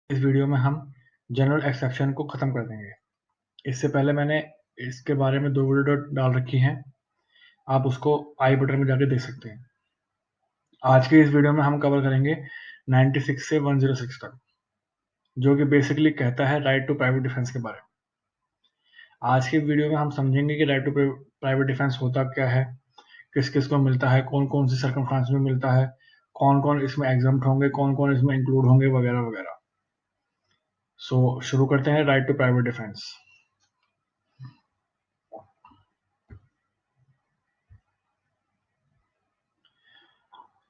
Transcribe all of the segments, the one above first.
इस वीडियो में हम जनरल एक्सेप्शन को ख़त्म कर देंगे। इससे पहले मैंने इसके बारे में 2 वीडियो डाल रखी हैं, आप उसको आई बटन में जाके देख सकते हैं। आज की इस वीडियो में हम कवर करेंगे 96 से 106 तक, जो कि बेसिकली कहता है राइट टू प्राइवेट डिफेंस के बारे में। आज की वीडियो में हम समझेंगे कि राइट टू प्राइवेट डिफेंस होता क्या है, किस किस को मिलता है, कौन कौन सी सर्कमस्टांस में मिलता है, कौन कौन इसमें एग्जम्प्ट होंगे, कौन कौन इसमें इंक्लूड होंगे, वगैरह वगैरह। सो शुरू करते हैं राइट टू प्राइवेट डिफेंस।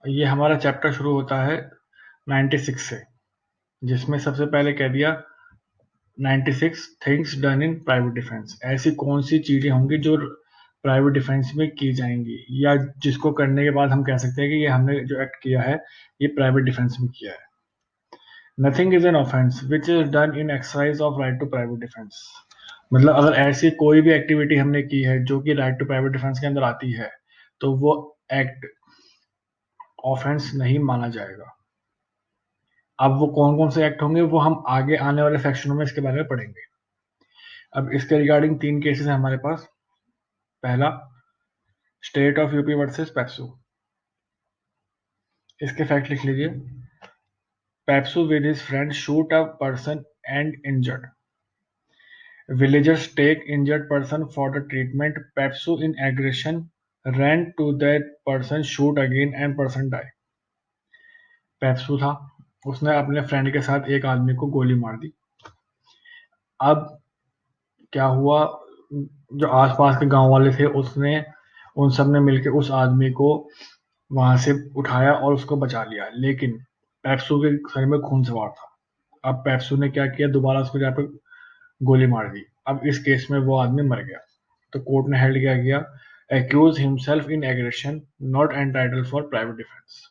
ये हमारा चैप्टर शुरू होता है 96 से, जिसमें सबसे पहले कह दिया 96 things done in private defence. ऐसी कौन सी चीजें होंगी जो प्राइवेट डिफेंस में की जाएंगी, या जिसको करने के बाद हम कह सकते हैं कि ये हमने जो एक्ट किया है ये प्राइवेट डिफेंस में किया है। Nothing is an offence which is done in exercise of right to private defence. मतलब अगर ऐसी कोई भी एक्टिविटी हमने की है जो कि राइट टू प्राइवेट डिफेंस के अंदर आती है, तो वो एक्ट ऑफेंस नहीं माना जाएगा। अब वो कौन कौन से एक्ट होंगे वो हम आगे आने वाले सेक्शनों में इसके बारे में पढ़ेंगे। अब इसके रिगार्डिंग 3 केसेस हैं हमारे पास। पहला, state of UP versus PEPSU. इसके फैक्ट लिख लीजिए। PEPSU with his friend shoot a person and injured. Villagers take injured person for the treatment. Pepsu in aggression ran to that person, shoot again and person die. PEPSU था, उसने अपने friend के साथ एक आदमी को गोली मार दी। अब क्या हुआ, जो आसपास के गांव वाले थे उसने उन सब ने मिलकर उस आदमी को वहां से उठाया और उसको बचा लिया, लेकिन पेप्सू के सर में खून सवार था। अब पेप्सू ने क्या किया, दोबारा उसको जहाँ पे गोली मार दी। अब इस केस में वो आदमी मर गया, तो कोर्ट ने हेल्ड क्या किया, accused himself in aggression not entitle for private defence.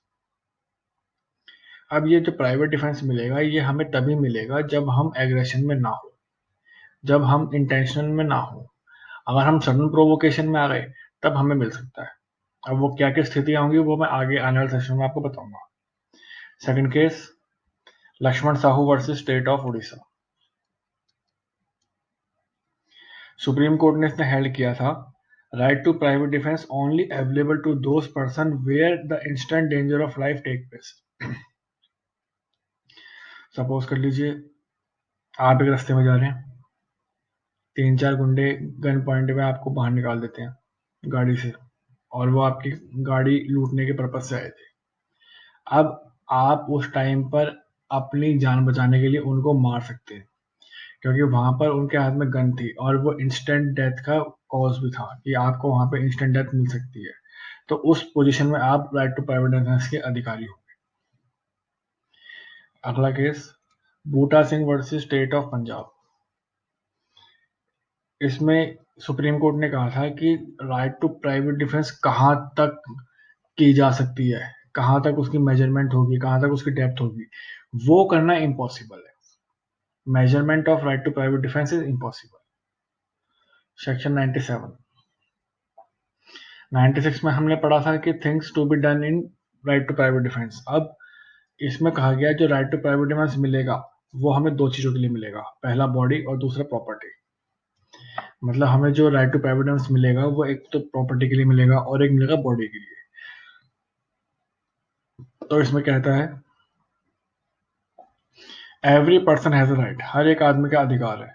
अब ये जो प्राइवेट डिफेंस मिलेगा ये हमें तभी मिलेगा जब हम एग्रेशन में ना हो, जब हम इंटेंशनल में ना हो। अगर हम सडन प्रोवोकेशन में आ गए तब हमें मिल सकता है। अब वो क्या क्या स्थितियां होंगी वो मैं आगे आने वाले सेशन में आपको बताऊंगा। Second case, Laxman Sahu versus state of Orissa. Supreme court ने इसने हेल्ड किया था, right to private defence only available to those person where the instant danger of life take place. Suppose कर लीजिए आप एक रास्ते में जा रहे हैं, 3-4 गुंडे गन पॉइंट में आपको बाहर निकाल देते हैं गाड़ी से, और वो आपकी गाड़ी लूटने के पर्पज से आए थे। अब आप उस टाइम पर अपनी जान बचाने के लिए उनको मार सकते हैं, क्योंकि वहां पर उनके हाथ में गन थी और वो इंस्टेंट डेथ का कॉज भी था कि आपको वहां पे इंस्टेंट डेथ मिल सकती है। तो उस पोजीशन में आप राइट टू प्राइवेट डिफेंस के अधिकारी हो। अगला केस, Buta Singh versus state of Punjab. इसमें सुप्रीम कोर्ट ने कहा था कि राइट टू प्राइवेट डिफेंस कहाँ तक की जा सकती है, कहाँ तक उसकी मेजरमेंट होगी, कहाँ तक उसकी डेप्थ होगी, वो करना इम्पॉसिबल है। Measurement of right to private defence is impossible. Section 96 में हमने पढ़ा था कि things to be done in right to private defence. अब इसमें कहा गया जो राइट टू प्राइवेट डिफेंस मिलेगा वो हमें 2 चीजों के लिए मिलेगा, पहला बॉडी और दूसरा प्रॉपर्टी। मतलब हमें जो राइट टू प्राइवेट डिफेंस मिलेगा वो एक तो प्रॉपर्टी के लिए मिलेगा और एक मिलेगा बॉडी के लिए। तो इसमें कहता है every person has a right, हर एक आदमी का अधिकार है,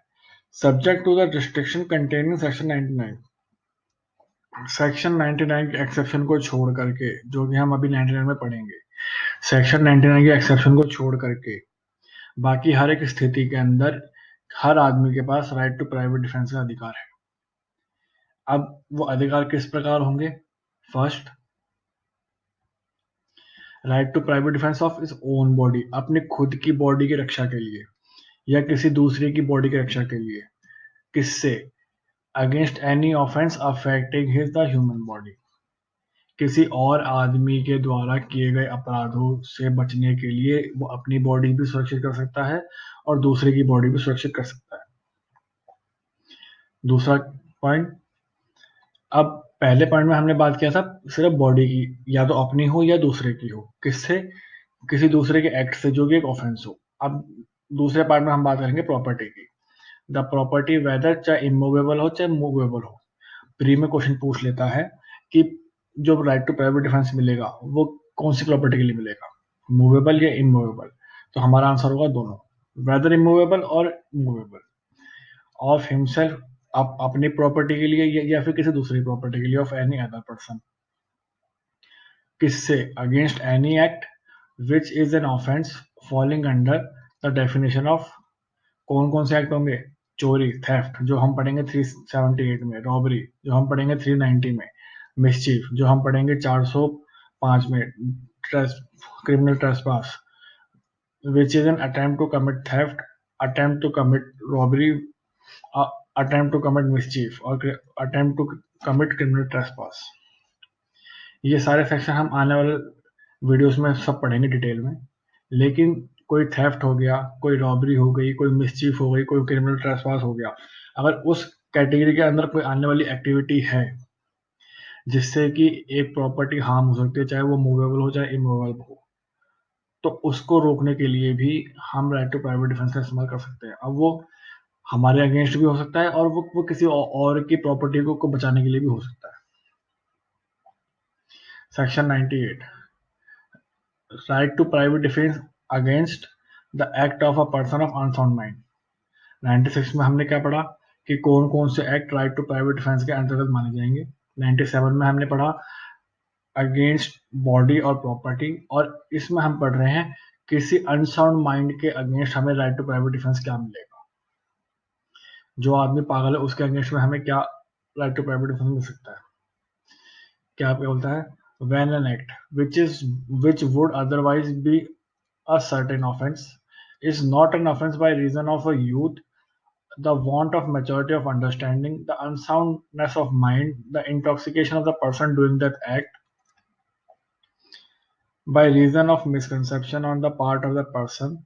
subject to the restriction containing section 99। Section 99 के एक्सेप्शन को छोड़ करके, जो कि हम अभी 99 में पढ़ेंगे, सेक्शन 99 के एक्सेप्शन को छोड़ करके बाकी हर एक स्थिति के अंदर हर आदमी के पास राइट टू प्राइवेट डिफेंस का अधिकार है। अब वो अधिकार किस प्रकार होंगे? First, right to private defence of is own body, अपने खुद की बॉडी की रक्षा के लिए या किसी दूसरे की बॉडी की रक्षा के लिए। किससे? Against any offence affecting his the human body, किसी और आदमी के द्वारा किए गए अपराधों से बचने के लिए वो अपनी बॉडी भी सुरक्षित कर सकता है और दूसरे की बॉडी भी सुरक्षित कर सकता है। दूसरा पॉइंट, अब पहले पॉइंट में हमने बात किया था सिर्फ बॉडी की, या तो अपनी हो या दूसरे की हो। किससे? किसी दूसरे के एक्ट से जो कि एक ऑफेंस हो। अब दूसरे पार्ट में हम बात करेंगे प्रॉपर्टी की। द प्रॉपर्टी वेदर चाहे इमूवेबल हो चाहे मूवेबल हो, प्री में क्वेश्चन पूछ लेता है कि जो राइट टू प्राइवेट डिफेंस मिलेगा वो कौन सी प्रॉपर्टी के लिए मिलेगा, मूवेबल या इमूवेबल। तो हमारा आंसर होगा दोनों, वेदर इमूवेबल और मूवेबल। ऑफ हिमसेल्फ, अपनी प्रॉपर्टी के लिए या फिर किसी दूसरी प्रॉपर्टी के लिए, ऑफ एनी अदर पर्सन, किससे, against any act which is an offence falling under the definition of, कौन कौन से एक्ट होंगे, चोरी थेफ्ट जो हम पढ़ेंगे 378 में, रॉबरी जो हम पढ़ेंगे 390 में, मिसचीफ जो हम पढ़ेंगे 405 में, criminal trespass which is an attempt to commit theft, attempt to commit robbery, attempt to commit mischief और attempt to commit criminal trespass. ये सारे सेक्शन हम आने वाले वीडियोस में सब पढ़ेंगे डिटेल में। लेकिन कोई थेफ्ट हो गया, कोई रॉबरी हो गई, कोई मिसचीफ हो गई, कोई क्रिमिनल ट्रेसपास हो गया, अगर उस कैटेगरी के अंदर कोई आने वाली एक्टिविटी है जिससे कि एक प्रॉपर्टी हार्म हो सकती है, चाहे वो मूवेबल हो चाहे इमूवेबल हो, तो उसको रोकने के लिए भी हम राइट टू प्राइवेट डिफेंस का इस्तेमाल कर सकते हैं। अब वो हमारे अगेंस्ट भी हो सकता है और वो किसी और की प्रॉपर्टी को बचाने के लिए भी हो सकता है। Section 98, right to private defence against the act of a person of unsound mind. 96 में हमने क्या पढ़ा कि कौन कौन से act right to private defence के अंतर्गत माने जाएंगे। 97 में हमने पढ़ा अगेंस्ट बॉडी और प्रॉपर्टी, और इसमें हम पढ़ रहे हैं किसी अनसाउंड माइंड के अगेंस्ट हमें राइट टू प्राइवेट डिफेंस क्या मिलेगा। जो आदमी पागल है उसके अगेंस्ट में हमें क्या राइट टू प्राइवेट डिफेंस मिल सकता है। क्या बोलता है, when an act which would otherwise be a certain offense is not an offense by reason of a youth, the want of maturity of understanding, the unsoundness of mind, the intoxication of the person doing that act, by reason of misconception on the part of the person,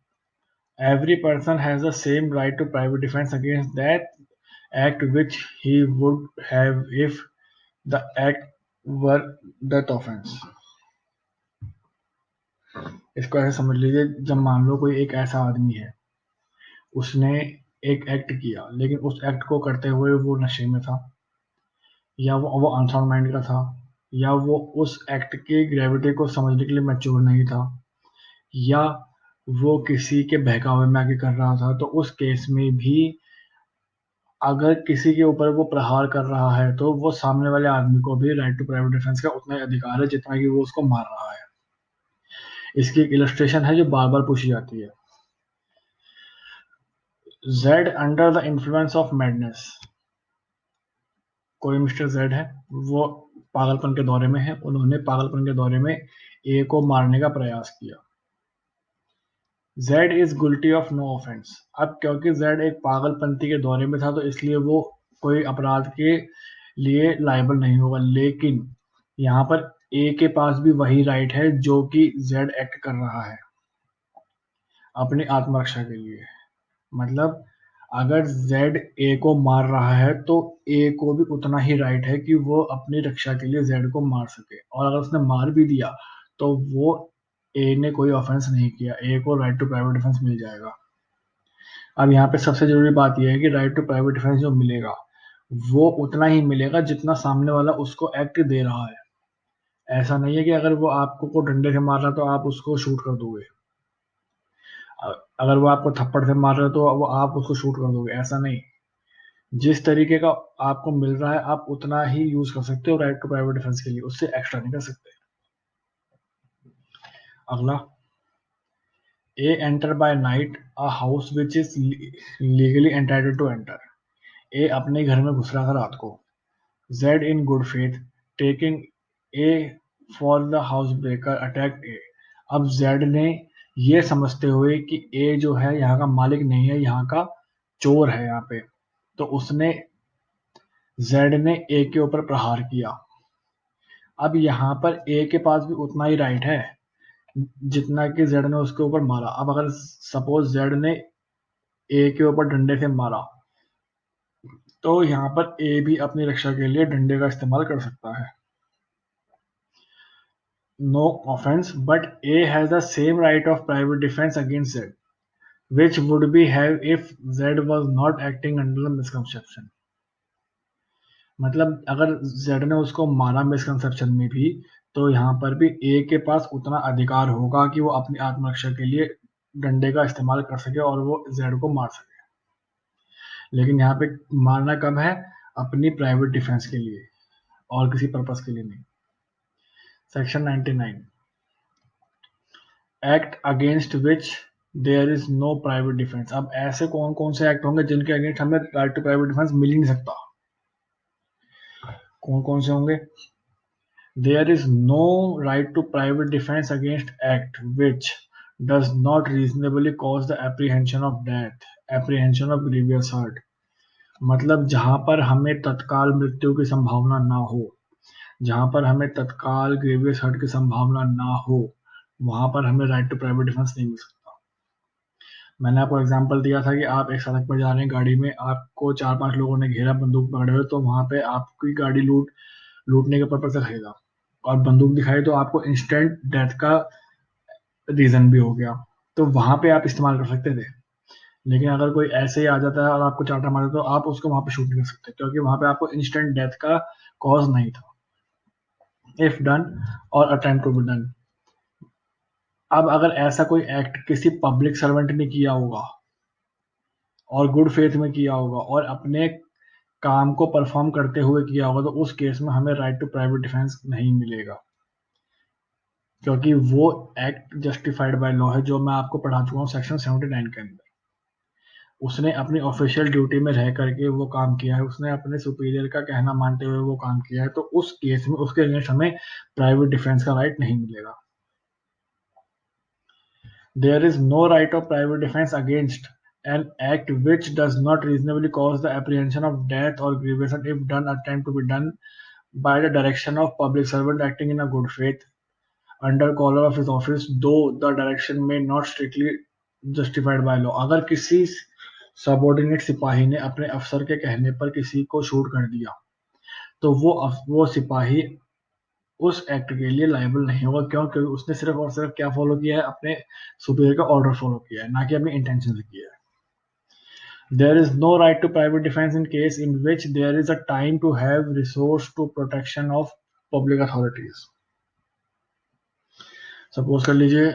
every person has the same right to private defense against that act which he would have if the act were that offense। इसको ऐसे समझ लीजिए, जब मान लो कोई एक ऐसा आदमी है, उसने एक एक्ट किया लेकिन उस एक्ट को करते हुए वो नशे में था, या वो अनसाउंड माइंड का था, या वो उस एक्ट की ग्रेविटी को समझने के लिए मैच्योर नहीं था, या वो किसी के बहकावे में आके कर रहा था, तो उस केस में भी अगर किसी के ऊपर वो प्रहार कर रहा है तो वो सामने वाले आदमी को भी राइट टू प्राइवेट डिफेंस का उतना ही अधिकार है जितना कि वो उसको मार रहा है। इसकी एक इलस्ट्रेशन है जो बार बार पूछी जाती है। Z under the influence of madness, कोई मिस्टर जेड है, वो पागलपन के दौरे में है, उन्होंने पागलपन के दौरे में ए को मारने का प्रयास किया। Z is guilty of no offence. अब क्योंकि जेड एक पागलपंती के दौरे में था तो इसलिए वो कोई अपराध के लिए लायबल नहीं होगा, लेकिन यहाँ पर ए के पास भी वही राइट है जो कि जेड एक्ट कर रहा है अपनी आत्मरक्षा के लिए। मतलब अगर जेड ए को मार रहा है तो ए को भी उतना ही राइट है कि वो अपनी रक्षा के लिए जेड को मार सके, और अगर उसने मार भी दिया तो वो ए ने कोई ऑफेंस नहीं किया, ए को राइट टू प्राइवेट डिफेंस मिल जाएगा। अब यहाँ पे सबसे जरूरी बात यह है कि राइट टू प्राइवेट डिफेंस जो मिलेगा वो उतना ही मिलेगा जितना सामने वाला उसको एक्ट दे रहा है। ऐसा नहीं है कि अगर वो आपको को डंडे से मार रहा है तो आप उसको शूट कर दोगे, अगर वो आपको थप्पड़ से मार रहा है तो वो आप उसको शूट कर दोगे, ऐसा नहीं। जिस तरीके का आपको मिल रहा है आप उतना ही यूज कर सकते हो राइट टू प्राइवेट डिफेंस के लिए, उससे एक्स्ट्रा नहीं कर सकते। अगला, A enter by night a house which is legally entitled to enter. A अपने घर में घुस रहा था रात को, Z in good faith taking A for the house breaker attack A. अब जेड ने ये समझते हुए कि ए जो है यहाँ का मालिक नहीं है, यहाँ का चोर है यहाँ पे, तो उसने जेड ने ए के ऊपर प्रहार किया। अब यहाँ पर ए के पास भी उतना ही राइट है जितना कि जेड ने उसके ऊपर मारा। अब अगर सपोज जेड ने ए के ऊपर डंडे से मारा तो यहाँ पर ए भी अपनी रक्षा के लिए डंडे का इस्तेमाल कर सकता है। No offence but A has the same right of private defence against Z. which would be have if Z was not acting under the misconception. मतलब अगर Z ने उसको मारा मिसकंसेप्शन में भी, तो यहाँ पर भी A के पास उतना अधिकार होगा कि वो अपनी आत्मरक्षा के लिए डंडे का इस्तेमाल कर सके और वो Z को मार सके। लेकिन यहाँ पे मारना कब है? अपनी प्राइवेट डिफेंस के लिए और किसी पर्पस के लिए नहीं। Section 99, act against which there is no private defence. अब ऐसे कौन कौन से एक्ट होंगे जिनके अगेंस्ट हमें राइट टू प्राइवेट डिफेंस मिल ही नहीं सकता? कौन कौन से होंगे? There is no right to private defence against act which does not reasonably cause the apprehension of death, apprehension of grievous hurt। मतलब जहां पर हमें तत्काल मृत्यु की संभावना ना हो, जहां पर हमें तत्काल ग्रेवियस हर्ट की संभावना ना हो, वहां पर हमें राइट टू प्राइवेट डिफेंस नहीं मिल सकता। मैंने आपको एग्जांपल दिया था कि आप एक सड़क पर जा रहे हैं गाड़ी में, आपको 4-5 लोगों ने घेरा बंदूक पकड़े हुए, तो वहां पे आपकी गाड़ी लूटने के पर्पज से खरीदा और बंदूक दिखाई तो आपको इंस्टेंट डेथ का रीजन भी हो गया, तो वहां पे आप इस्तेमाल कर सकते थे। लेकिन अगर कोई ऐसे ही आ जाता है और आपको चाटा मारे तो आप उसको वहां पे शूट नहीं कर सकते, क्योंकि वहां पे आपको इंस्टेंट डेथ का कॉज नहीं था। इफ डन और अटेम्प्ट टू बी डन। अब अगर ऐसा कोई एक्ट किसी पब्लिक सर्वेंट ने किया होगा और गुड फेथ में किया होगा और अपने काम को परफॉर्म करते हुए किया होगा, तो उस केस में हमें राइट टू प्राइवेट डिफेंस नहीं मिलेगा, क्योंकि वो एक्ट जस्टिफाइड बाय लॉ है, जो मैं आपको पढ़ा चुका हूँ सेक्शन 79 के अंदर। उसने अपनी ऑफिशियल ड्यूटी में रह करके वो काम किया है, उसने अपने सुपीरियर का कहना मानते हुए वो काम किया है, तो उस केस में उसके अगेंस्ट हमें प्राइवेट डिफेंस का राइट नहीं मिलेगा। There is no right of private defense against an act which does not reasonably cause the apprehension of death or grievous if done attempt to be done by the direction of public servant acting in a good faith under color of his office, though the direction may not strictly justified by law। अगर किसी subordinate सिपाही ने अपने अफसर के कहने पर किसी को शूट कर दिया, तो वो सिपाही उस एक्ट के लिए लायबल नहीं होगा। क्यों? क्योंकि उसने सिर्फ और सिर्फ क्या फॉलो किया है? अपने सुपीरियर का ऑर्डर फॉलो किया है, ना कि अपनी इंटेंशन से किया है। There is no right to private defence in case in which there is a time to have resource to protection of public authorities. Suppose कर लीजिए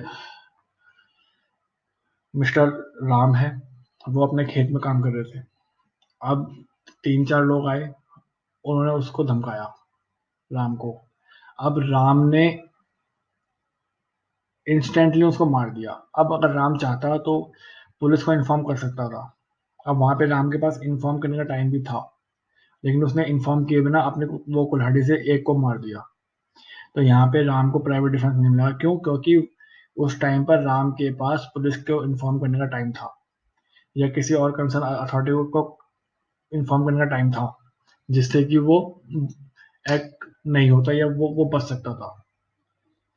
मिस्टर राम है, वो अपने खेत में काम कर रहे थे। अब 3-4 लोग आए, उन्होंने उसको धमकाया, राम को। अब राम ने इंस्टेंटली उसको मार दिया। अब अगर राम चाहता तो पुलिस को इन्फॉर्म कर सकता था। अब वहां पे राम के पास इन्फॉर्म करने का टाइम भी था, लेकिन उसने इन्फॉर्म किए बिना अपने वो कुल्हाड़ी से एक को मार दिया। तो यहाँ पे राम को प्राइवेट डिफेंस नहीं मिला। क्यों? क्योंकि उस टाइम पर राम के पास पुलिस को इन्फॉर्म करने का टाइम था, या किसी और कंसर्न अथॉरिटी को इन्फॉर्म करने का टाइम था, जिससे कि वो एक्ट नहीं होता या वो बच सकता था।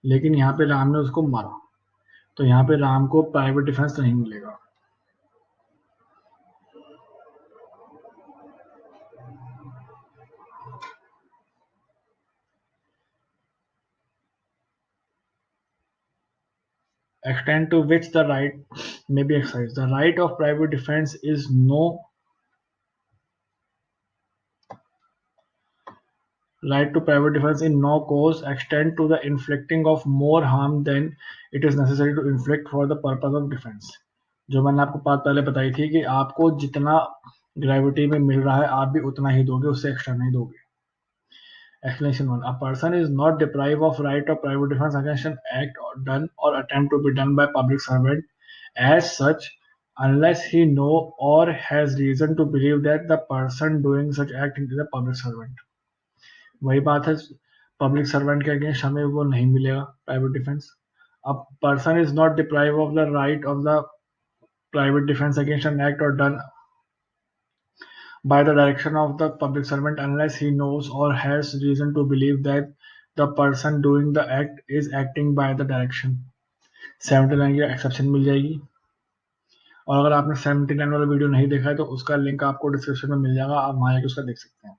लेकिन यहाँ पे राम ने उसको मारा, तो यहाँ पे राम को प्राइवेट डिफेंस नहीं मिलेगा। Extent to which the right may be exercised. The right of private defense is no right to private defense in no cause extend to the inflicting of more harm than it is necessary to inflict for the purpose of defense। जो मैंने आपको बात पहले बताई थी कि आपको जितना ग्रेविटी में मिल रहा है आप भी उतना ही दोगे, उससे एक्स्ट्रा नहीं दोगे। Explanation 1. A person is not deprived of right of private defense against an act or done or attempt to be done by public servant as such unless he know or has reason to believe that the person doing such act is a public servant। वही बात है, public servant के against हमें वो नहीं मिलेगा private defence. अब person is not deprive of the right of the private defence against an act और done by the direction of the public servant unless he knows or has reason to believe that the person doing the act is acting by the direction। 79 की exception मिल जाएगी। और अगर आपने 79 वाला video नहीं देखा है तो उसका लिंक आपको डिस्क्रिप्शन में मिल जाएगा, आप वहां जाकर उसका देख सकते हैं।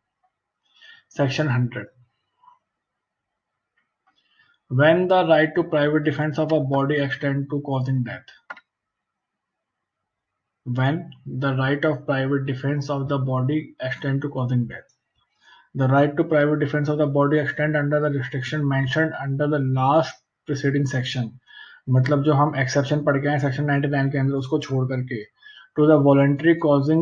Section 100, when the right to private defense of a body extend to causing death। when the right of private defense of the body extend to causing death. The right to private defense of the body extend under the restriction mentioned under the last preceding section. मतलब जो हम exception पढ़ के आए section 99 के अंदर उसको छोड़ करके to the voluntary causing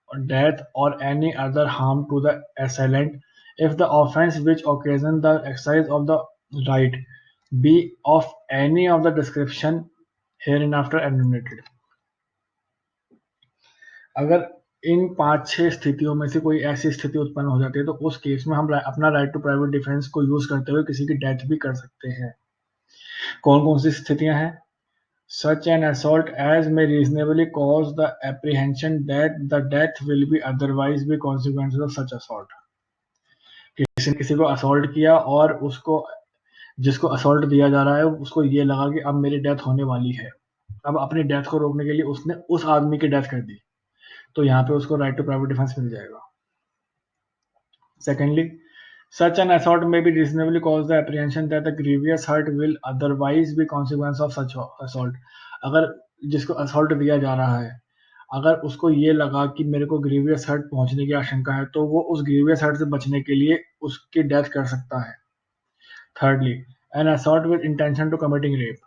death or any other harm to the assailant if the offense which occasion the exercise of the right be of any of the description hereinafter enumerated. अगर इन 5-6 स्थितियों में से कोई ऐसी स्थिति उत्पन्न हो जाती है तो उस केस में हम अपना राइट टू प्राइवेट डिफेंस को यूज करते हुए किसी की डेथ भी कर सकते हैं। कौन कौन सी स्थितियां हैं? Such an assault as may reasonably cause the apprehension that the death will be otherwise be consequences of such assault. किसी ने किसी को असॉल्ट किया और उसको जिसको असॉल्ट दिया जा रहा है उसको ये लगा कि अब मेरी डेथ होने वाली है, अब अपनी डेथ को रोकने के लिए उसने उस आदमी की डेथ कर दी, तो यहाँ पे उसको राइट टू प्राइवेट डिफेंस मिल जाएगा। Secondly, such an assault may be reasonably cause the apprehension that the grievous hurt will otherwise be consequence of such assault. अगर जिसको असॉल्ट दिया जा रहा है अगर उसको ये लगा कि मेरे को ग्रीवियस हर्ट पहुंचने की आशंका है तो वो उस ग्रीवियस हर्ट से बचने के लिए उसकी डेथ कर सकता है। Thirdly, an assault with intention to committing rape,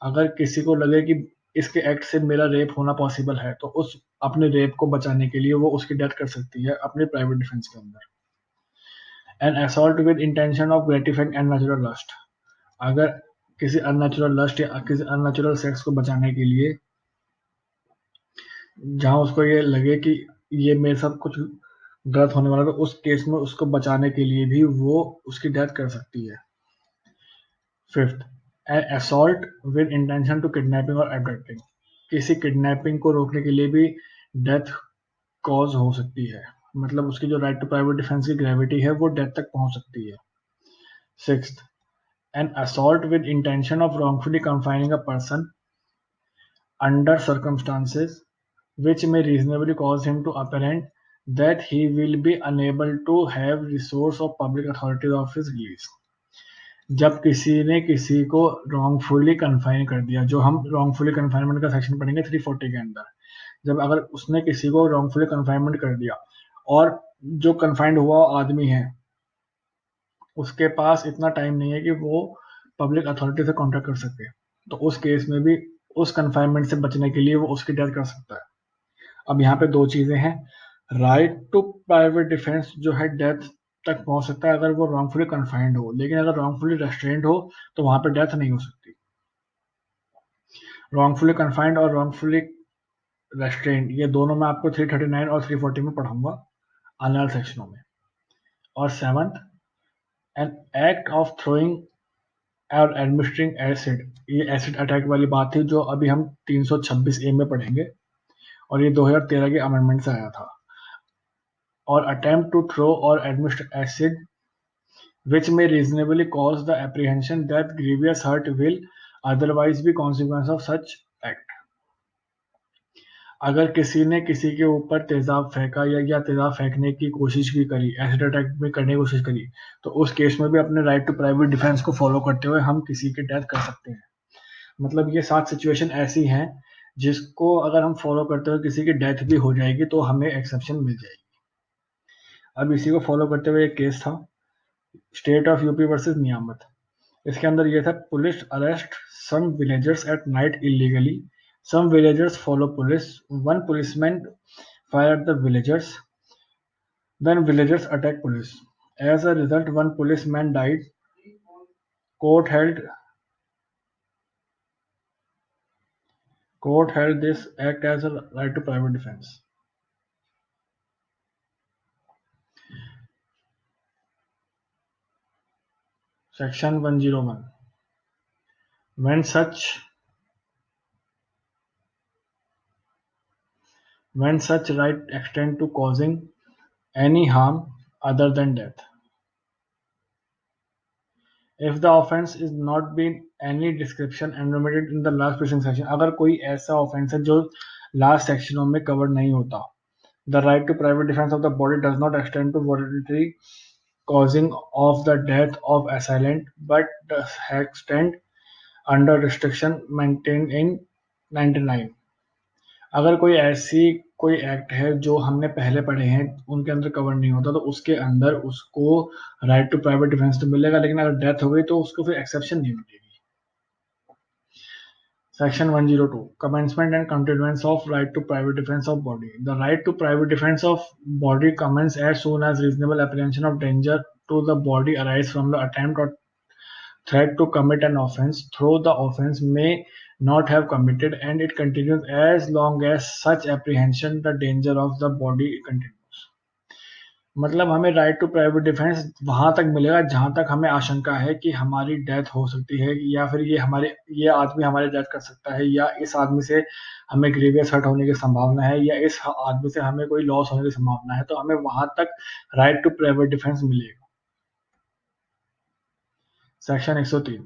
अगर किसी को लगे कि इसके एक्ट से मेरा रेप होना पॉसिबल है तो उस अपने रेप को बचाने के लिए वो उसकी डेथ कर सकती है अपने प्राइवेट डिफेंस के अंदर। An assault with intention of gratifying unnatural lust, अगर किसी अननेचुरल लस्ट या किसी अननेचुरल सेक्स को बचाने के लिए जहां उसको ये लगे कि ये मेरे साथ कुछ गलत होने वाला, तो उस केस में उसको बचाने के लिए भी वो उसकी डेथ कर सकती है। Fifth, an assault with intention to kidnapping और एबडक्टिंग, किसी किडनैपिंग को रोकने के लिए भी डेथ कॉज हो सकती है, मतलब उसकी जो राइट टू प्राइवेट डिफेंस की ग्रेविटी है वो डेथ तक पहुंच सकती है। Sixth, an assault with intention of wrongfully confining a person under circumstances which may reasonably cause him to apprehend that he will be unable to have resource of public authorities of his release. जब किसी ने किसी को wrongfully confine कर दिया, जो हम wrongfully confinement का सेक्शन पढ़ेंगे 340 के अंदर, जब अगर उसने किसी को wrongfully confinement कर दिया और जो confined हुआ आदमी है उसके पास इतना टाइम नहीं है कि वो पब्लिक अथॉरिटी से कॉन्टेक्ट कर सके, तो उस केस में भी उस कन्फाइनमेंट से बचने के लिए वो उसकी डेथ कर सकता है। अब यहाँ पे दो चीजें हैं, राइट टू प्राइवेट डिफेंस जो है डेथ तक पहुंच सकता है अगर वो रॉन्गफुली कन्फाइंड हो, लेकिन अगर रॉन्गफुली रेस्ट्रेंड हो तो वहां पे डेथ नहीं हो सकती। रॉन्गफुली कन्फाइंड और रॉन्गफुली रेस्ट्रेंड ये दोनों मैं आपको 339 और 340 में पढ़ाऊंगा आने वाले सेक्शनों में। और seventh, an act of throwing और एडमिनिस्ट्रिंग एसिड, ये एसिड अटैक वाली बात थी जो अभी हम 326A में पढ़ेंगे और ये 2013 के अमेंडमेंट से आया था। और अटेम्प्ट टू थ्रो और administer acid which may reasonably cause the apprehension that grievous hurt will otherwise be consequence of such act. अगर किसी ने किसी के ऊपर तेजाब फेंका या तेजाब फेंकने की कोशिश भी करी, एसिड अटैक भी करने की कोशिश करी, तो उस केस में भी अपने राइट टू प्राइवेट डिफेंस को फॉलो करते हुए हम किसी की डेथ कर सकते हैं। मतलब ये 7 सिचुएशन ऐसी हैं जिसको अगर हम फॉलो करते हुए किसी की डेथ भी हो जाएगी तो हमें एक्सेप्शन मिल जाएगी। अब इसी को फॉलो करते हुए एक केस था state of UP versus Niyamat. इसके अंदर ये था police arrest some villagers at night illegally, some villagers follow police, one policeman fire at the villagers, then villagers attack police, as a result one policeman died, court held this act as a right to private defense. Section 101, when such right extend to causing any harm other than death, if the offense is not been any description enumerated in the last preceding section, अगर कोई ऐसा offence है जो last सेक्शनों में cover नहीं होता, the right to private defense of the body does not extend to voluntary causing of the death of assailant but does extend under restriction maintained in 99. अगर कोई एक्ट है जो हमने पहले पढ़े हैं उनके अंदर कवर नहीं होता, तो उसके अंदर उसको राइट टू प्राइवेट डिफेंस तो मिलेगा, लेकिन अगर डेथ हो गई तो उसको फिर एक्सेप्शन नहीं मिलेगी। Section 102. Commencement and continuance of right to private defense of body. The right to private defense of body commences as soon as reasonable apprehension of danger to the body arises from the attempt or threat to commit an offence, though the offence may not have committed, and it continues as long as such apprehension the danger of the body continues. मतलब हमें right to private defence वहां तक मिलेगा जहां तक हमें आशंका है कि हमारी डेथ हो सकती है, या फिर ये आदमी हमारी डेथ कर सकता है, या इस आदमी से हमें ग्रीवियस हर्ट होने की संभावना है, या इस आदमी से हमें कोई लॉस होने की संभावना है, तो हमें वहां तक राइट टू प्राइवेट डिफेंस मिलेगा। Section 103.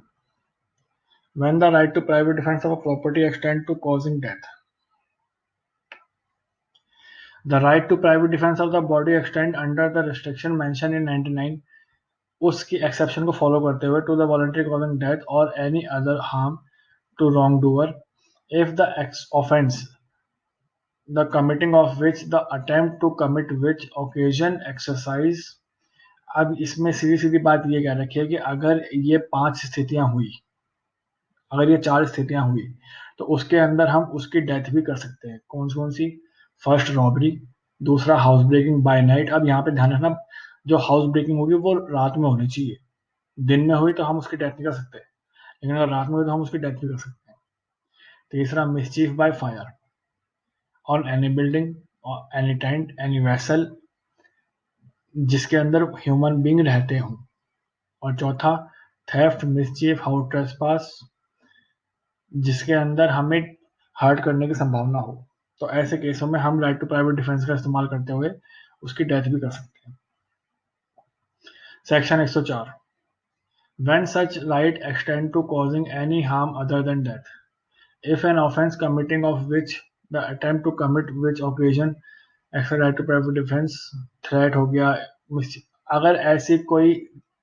When the right to private defense of a property extend to causing death. The right to private defense of the body extend under the restriction mentioned in 99 उसकी exception को follow करते हुए to the voluntary causing death और any other harm to wrongdoer if the offence the committing of which the attempt to commit which occasion exercise. अब इसमें सीधी सीधी बात ये कह रखी है कि अगर ये 5 स्थितियां हुई, अगर ये 4 स्थितियां हुई, तो उसके अंदर हम उसकी डेथ भी कर सकते हैं। कौन कौन सी? फर्स्ट रॉबरी, दूसरा हाउस ब्रेकिंग बाय नाइट। अब यहाँ पे ध्यान रखना, जो हाउस ब्रेकिंग होगी वो रात में होनी चाहिए, दिन में हुई तो हम उसकी डेथ नहीं कर सकते, लेकिन अगर रात में हुई तो हम उसकी डेथ भी कर सकते हैं। तीसरा mischief by fire on any building और एनी टेंट एनी वेसल जिसके अंदर ह्यूमन बींग रहते हों। और चौथा थेफ्ट मिसचीफ हाउस ट्रेसपास जिसके अंदर हमें हर्ट करने की संभावना हो। तो ऐसे केसों में हम राइट टू प्राइवेट डिफेंस का इस्तेमाल करते हुए उसकी डेथ भी कर सकते हैं। Section 104. When such right extend to causing any harm other than death, if an offence committing of which the attempt to commit which occasion extra right to private defense threat हो गया, अगर ऐसी कोई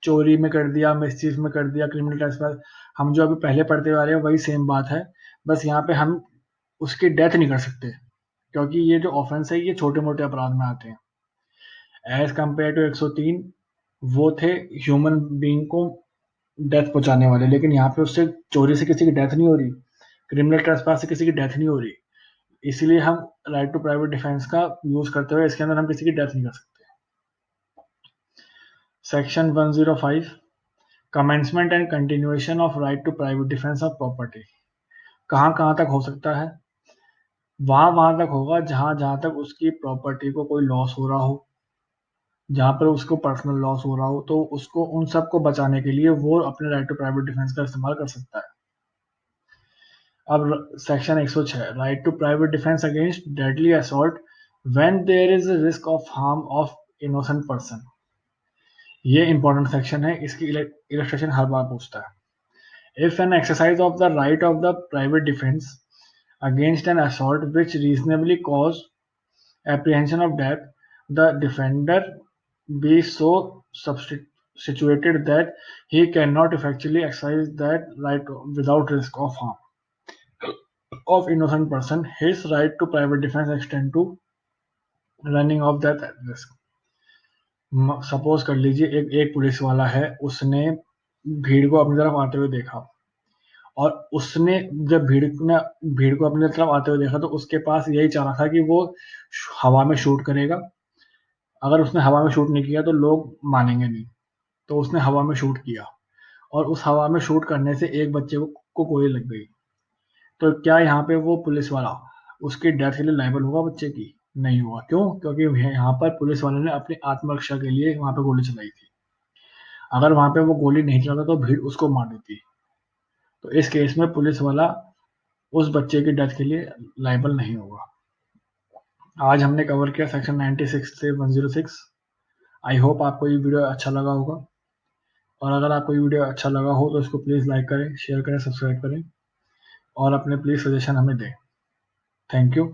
चोरी में कर दिया, मिसचीफ में कर दिया, क्रिमिनल ट्रेसपास, हम जो अभी पहले पढ़ते आ रहे हैं वही सेम बात है, बस यहाँ पे हम उसकी डेथ नहीं कर सकते, क्योंकि ये जो ऑफेंस है ये छोटे मोटे अपराध में आते हैं। एज कम्पेयर टू 103 वो थे ह्यूमन बीइंग को डेथ पहुंचाने वाले, लेकिन यहाँ पे उससे चोरी से किसी की डेथ नहीं हो रही, क्रिमिनल ट्रेसपास से किसी की डेथ नहीं हो रही, इसीलिए हम राइट टू प्राइवेट डिफेंस का यूज करते हुए इसके अंदर हम किसी की डेथ नहीं कर सकते। Section 105. Commencement and continuation of right to private defence of property. कहाँ तक हो सकता है? वहां तक होगा जहां तक उसकी प्रॉपर्टी को कोई लॉस हो रहा हो, जहां पर उसको पर्सनल लॉस हो रहा हो, तो उसको उन सब को बचाने के लिए वो अपने राइट टू प्राइवेट डिफेंस का इस्तेमाल कर सकता है। अब section 106. Right to private defence against deadly assault when there is a risk of harm of innocent person. ये इंपॉर्टेंट सेक्शन है, इसकी इलस्ट्रेशन हर बार पूछता है। If an exercise of the right of the private defence against an assault which reasonably cause apprehension of death, the defender be so situated that he cannot effectually exercise that right without risk of harm of innocent person, his right to private defense extend to running of that risk. Suppose कर लीजिए एक police वाला है, उसने भीड़ को अपनी तरफ आते हुए देखा, और उसने जब भीड़ को अपनी तरफ आते हुए देखा तो उसके पास यही चारा था कि वो हवा में शूट करेगा। अगर उसने हवा में शूट नहीं किया तो लोग मानेंगे नहीं, तो उसने हवा में शूट किया, और उस हवा में शूट करने से एक बच्चे को गोली लग गई। तो क्या यहाँ पे वो पुलिस वाला उसकी डेथ के लिए लायबल होगा बच्चे की? नहीं होगा। क्यों? क्योंकि यहाँ पर पुलिस वाले ने अपनी आत्मरक्षा के लिए वहां पे गोली चलाई थी। अगर वहां पे वो गोली नहीं चलाता तो भीड़ उसको मार देती। तो इस केस में पुलिस वाला उस बच्चे की डेथ के लिए लायबल नहीं होगा। आज हमने कवर किया सेक्शन 96 से 106। आई होप आपको ये वीडियो अच्छा लगा होगा, और अगर आपको ये वीडियो अच्छा लगा हो तो इसको प्लीज़ लाइक करें, शेयर करें, सब्सक्राइब करें, और अपने प्लीज़ सजेशन हमें दें। Thank you.